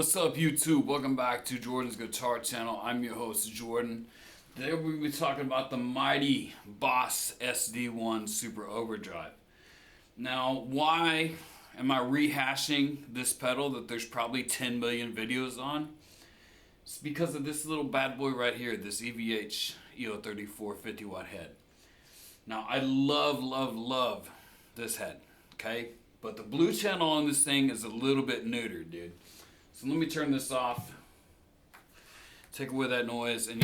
what's up YouTube? Welcome back to Jordan's Guitar Channel. I'm your host Jordan. Today we'll be talking about the mighty Boss SD-1 Super Overdrive. Now, why am I rehashing this pedal that there's probably 10 million videos on? It's because of this little bad boy right here, this EVH EL34 50 watt head. Now, I love this head, okay? But the blue channel on this thing is a little bit neutered, dude. So let me turn this off, take away that noise, and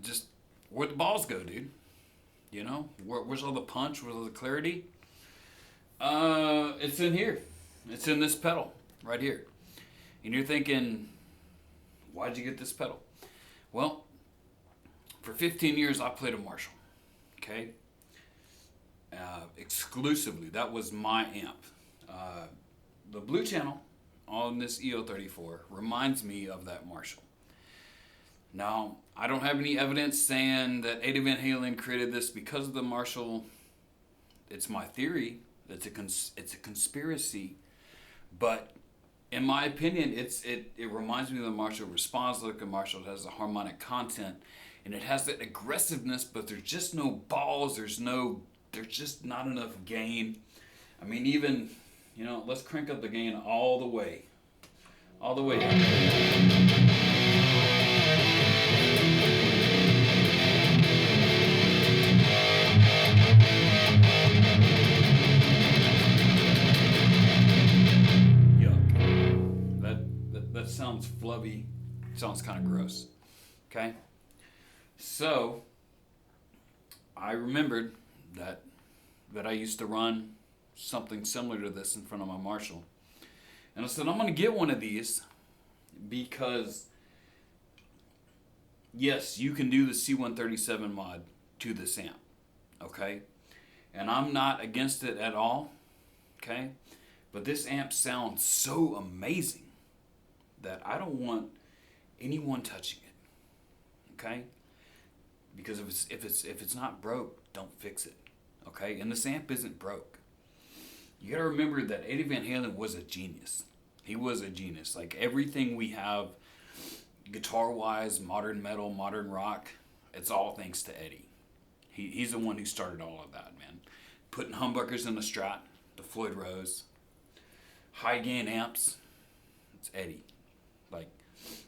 just where'd the balls go, dude? You know, where's all the punch? Where's all the clarity? It's in here. It's in this pedal right here. And you're thinking, why'd you get this pedal? Well, for 15 years I played a Marshall, okay? Exclusively, that was my amp. The blue channel on this EL34 reminds me of that Marshall. Now, I don't have any evidence saying that Eddie Van Halen created this because of the Marshall. It's my theory. It's a conspiracy, but in my opinion, it reminds me of the Marshall. It responds like a Marshall. It has the harmonic content, and it has that aggressiveness, but there's just no balls. There's just not enough gain. I mean, even, you know, let's crank up the gain all the way down. That sounds flubby, sounds kind of gross, okay? So, I remembered that I used to run something similar to this in front of my Marshall. And I said, I'm going to get one of these because, yes, you can do the C137 mod to this amp, okay? And I'm not against it at all, okay? But this amp sounds so amazing that I don't want anyone touching it, okay? Because if it's not broke, don't fix it, okay? And this amp isn't broke. You gotta remember that Eddie Van Halen was a genius. He was a genius. Like everything we have, guitar-wise, modern metal, modern rock, it's all thanks to Eddie. He's the one who started all of that, man. Putting humbuckers in the Strat, the Floyd Rose, high gain amps, it's Eddie.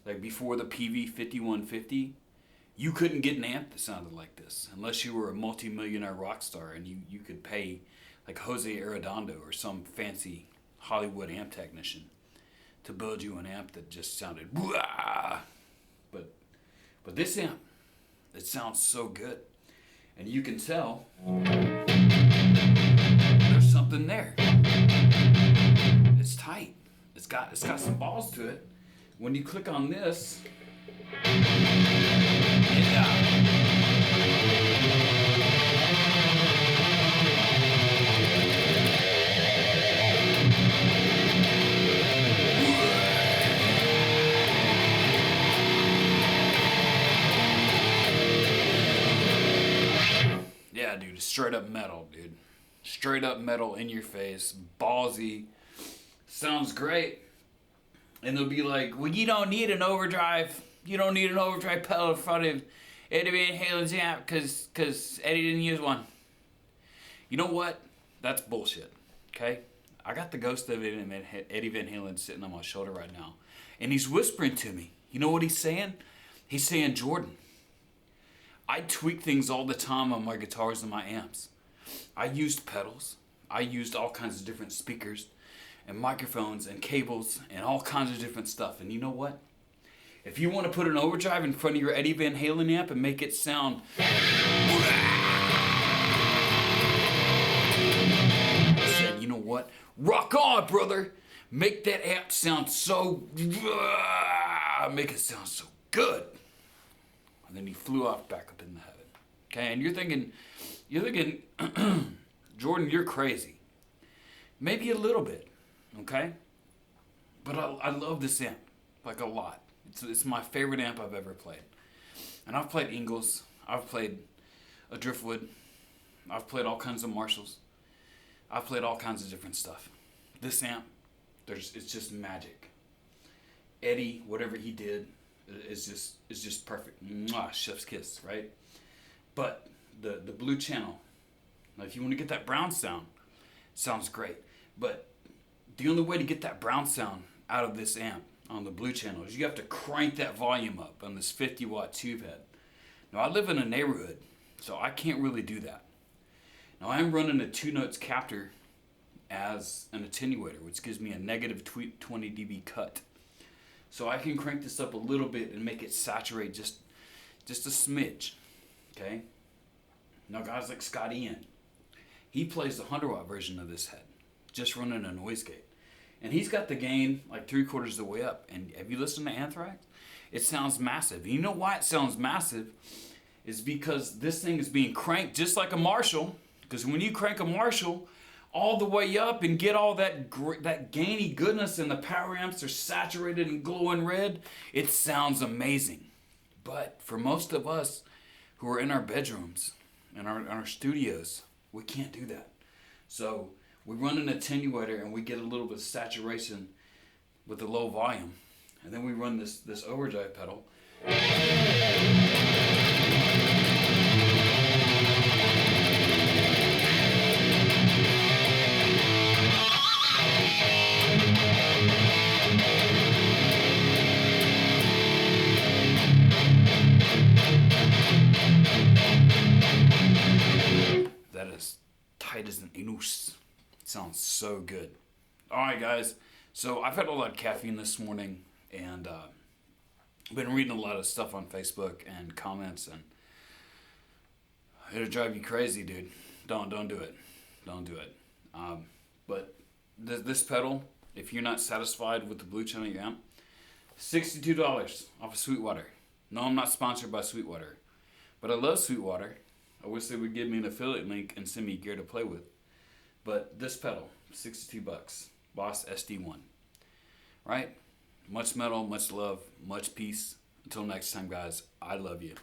Like before the PV 5150, you couldn't get an amp that sounded like this unless you were a multi-millionaire rock star and you could pay like Jose Arredondo or some fancy Hollywood amp technician to build you an amp that just sounded blah. But this amp, it sounds so good, and you can tell there's something there. It's tight. It's got some balls to it. When you click on this, yeah, dude, straight up metal, dude. Straight up metal in your face, ballsy, sounds great. And they'll be like, well, you don't need an overdrive. You don't need an overdrive pedal in front of Eddie Van Halen's amp because Eddie didn't use one. You know what? That's bullshit, okay? I got the ghost of Eddie Van Halen sitting on my shoulder right now. And he's whispering to me. You know what he's saying? He's saying, Jordan, I tweak things all the time on my guitars and my amps. I used pedals. I used all kinds of different speakers and microphones and cables and all kinds of different stuff. And you know what? If you want to put an overdrive in front of your Eddie Van Halen amp and make it sound, I said, you know what? Rock on, brother. Make that amp sound so, make it sound so good. And then he flew off back up into heaven. Okay, and you're thinking, Jordan, you're crazy. Maybe a little bit. Okay, but I love this amp like a lot. It's my favorite amp I've ever played. And I've played Ingles, I've played a Driftwood, I've played all kinds of Marshalls, I've played all kinds of different stuff. This amp, it's just magic. Eddie, whatever he did, is just perfect. Mwah, chef's kiss, right? But the blue channel, now if you want to get that brown sound, sounds great. But the only way to get that brown sound out of this amp on the blue channel is you have to crank that volume up on this 50-watt tube head. Now I live in a neighborhood, so I can't really do that. Now I'm running a 2 notes captor as an attenuator, which gives me a negative 20 dB cut. So I can crank this up a little bit and make it saturate just a smidge, okay? Now guys like Scott Ian, he plays the 100-watt version of this head, just running a noise gate. And he's got the gain like 3/4 of the way up. And have you listened to Anthrax? It sounds massive. And you know why it sounds massive? Is because this thing is being cranked just like a Marshall. Because when you crank a Marshall all the way up and get all that gainy goodness and the power amps are saturated and glowing red, it sounds amazing. But for most of us who are in our bedrooms and our studios, we can't do that. So we run an attenuator and we get a little bit of saturation with the low volume. And then we run this overdrive pedal. That is tight as an anus. Sounds so good. Alright guys, so I've had a lot of caffeine this morning and I've been reading a lot of stuff on Facebook and comments, and it'll drive you crazy, dude. Don't do it. Don't do it. But this pedal, if you're not satisfied with the blue channel amp, $62 off of Sweetwater. No, I'm not sponsored by Sweetwater, but I love Sweetwater. I wish they would give me an affiliate link and send me gear to play with. But this pedal, $62, Boss SD-1. Right? Much metal, much love, much peace. Until next time, guys, I love you.